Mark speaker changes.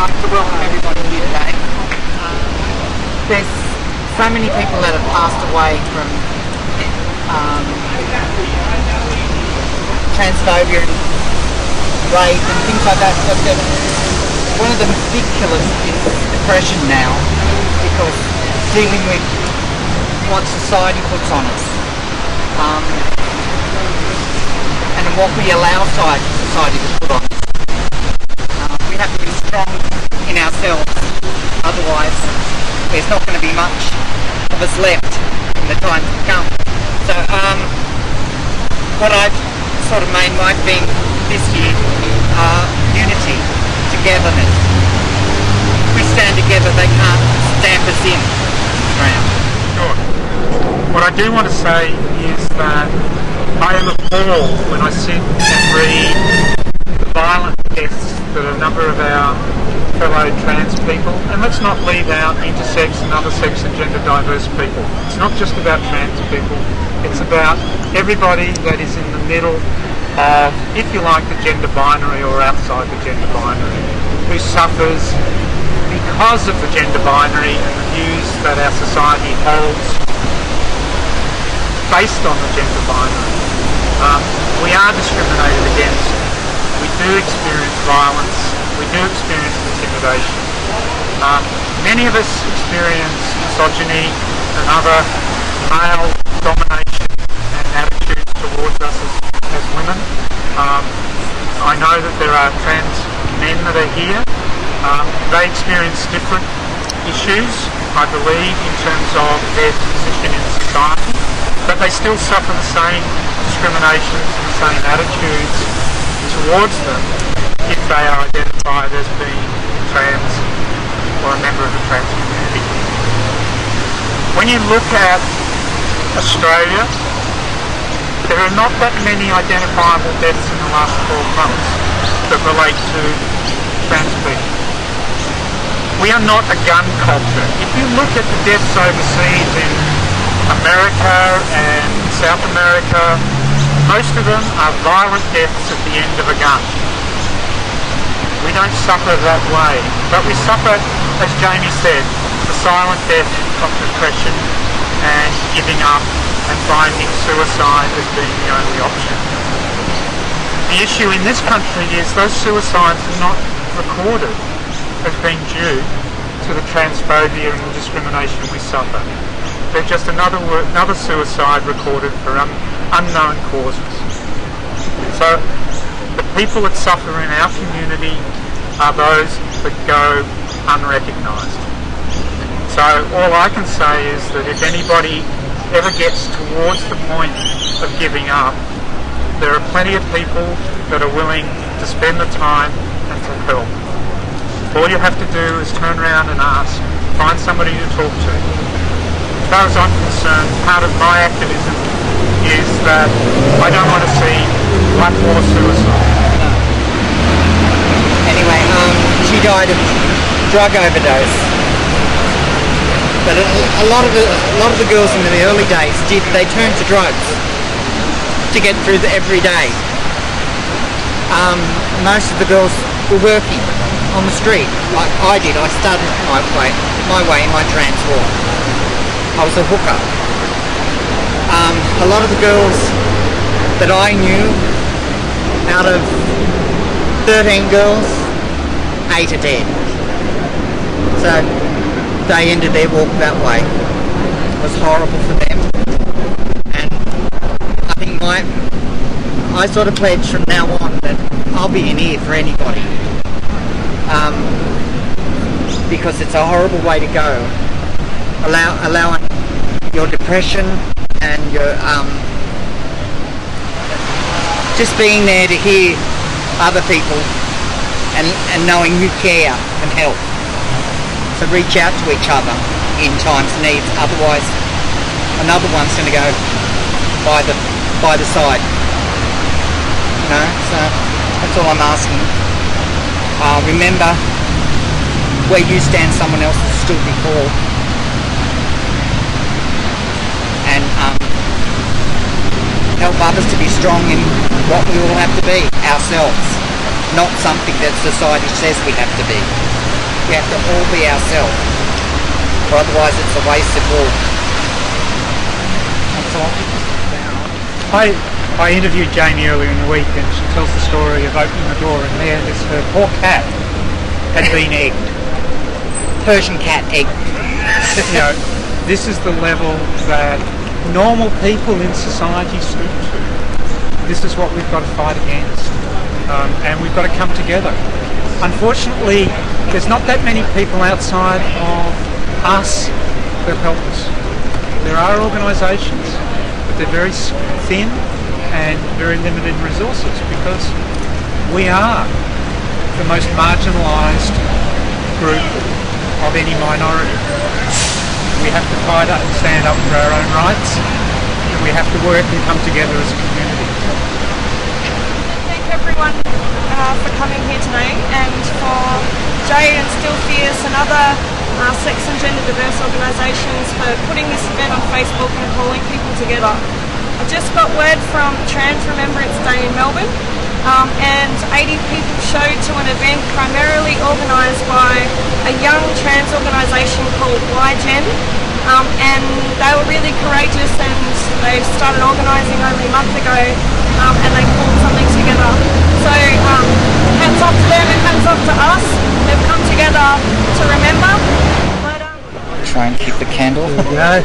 Speaker 1: like to welcome everybody here today. There's so many people that have passed away from transphobia and rape and things like that. But one of the big killers is depression now, because dealing with what society puts on us, and what we allow society to put on us. We have to be strong in ourselves, otherwise there's not going to be much of us left in the times to come. So what I've sort of made my thing this year are unity, togetherness. If we stand together, they can't stamp us in the ground.
Speaker 2: Sure. What I do want to say is that I am appalled when I sit and read the violent deaths that a number of our fellow trans people, and let's not leave out intersex and other sex and gender diverse people. It's not just about trans people, it's about everybody that is in the middle of, if you like, the gender binary or outside the gender binary, who suffers because of the gender binary and the views that our society holds based on the gender binary. We are discriminated against. We do experience violence. We do experience intimidation. Many of us experience misogyny and other male domination and attitudes towards us as women. I know that there are trans men that are here. They experience different issues, I believe, in terms of their position in society, but they still suffer the same discriminations and the same attitudes towards them if they are identified as being trans or a member of the trans community. When you look at Australia, there are not that many identifiable deaths in the last 12 months that relate to trans people. We are not a gun culture. If you look at the deaths overseas in America and South America, most of them are violent deaths at the end of a gun. We don't suffer that way, but we suffer, as Jamie said, the silent death of depression and giving up and finding suicide as being the only option. The issue in this country is those suicides are not recorded as being due to the transphobia and the discrimination we suffer. They're just another suicide recorded for unknown causes. So the people that suffer in our community are those that go unrecognised. So all I can say is that if anybody ever gets towards the point of giving up, there are plenty of people that are willing to spend the time and to help. All you have to do is turn around and ask, find somebody to talk to. As far as I'm concerned, part of my activism is that I don't want to see one more suicide.
Speaker 1: No. Anyway, she died of drug overdose. But a lot of the girls in the early days they turned to drugs to get through the everyday. Most of the girls were working on the street, like I did. I started my way in my trans walk. I was a hooker. A lot of the girls that I knew, out of 13 girls, 8 are dead. So they ended their walk that way. It was horrible for them. And I think I sort of pledged from now on that I'll be an ear for anybody. Because it's a horrible way to go. Allowing your depression and your just being there to hear other people and knowing you care and help. So reach out to each other in times of need. Otherwise, another one's going to go by the side. You know, so that's all I'm asking. Remember, where you stand, someone else has stood before. And help others to be strong in what we all have to be, ourselves, not something that society says we have to be. We have to all be ourselves, or otherwise it's a wasted walk.
Speaker 2: I interviewed Jamie earlier in the week, and she tells the story of opening the door, and there this her poor cat had been egged.
Speaker 1: Persian cat egg.
Speaker 2: You know, this is the level that normal people in society stoop to. This is what we've got to fight against, and we've got to come together. Unfortunately, there's not that many people outside of us that help us. There are organisations, but they're very thin and very limited in resources, because we are the most marginalised group of any minority. We have to fight up and stand up for our own rights, and we have to work and come together as a community.
Speaker 3: Thank everyone for coming here today, and for Jay and Still Fierce and other sex and gender diverse organisations for putting this event on Facebook and calling people together. I just got word from Trans Remembrance Day in Melbourne, and 80 people showed to an event primarily organised by a young trans organisation called YGen, and they were really courageous, and they started organising only a month ago, and they pulled something together. So hats off to them and hats off to us. They've come together to remember. But,
Speaker 1: Try and keep the candle.
Speaker 2: There you go.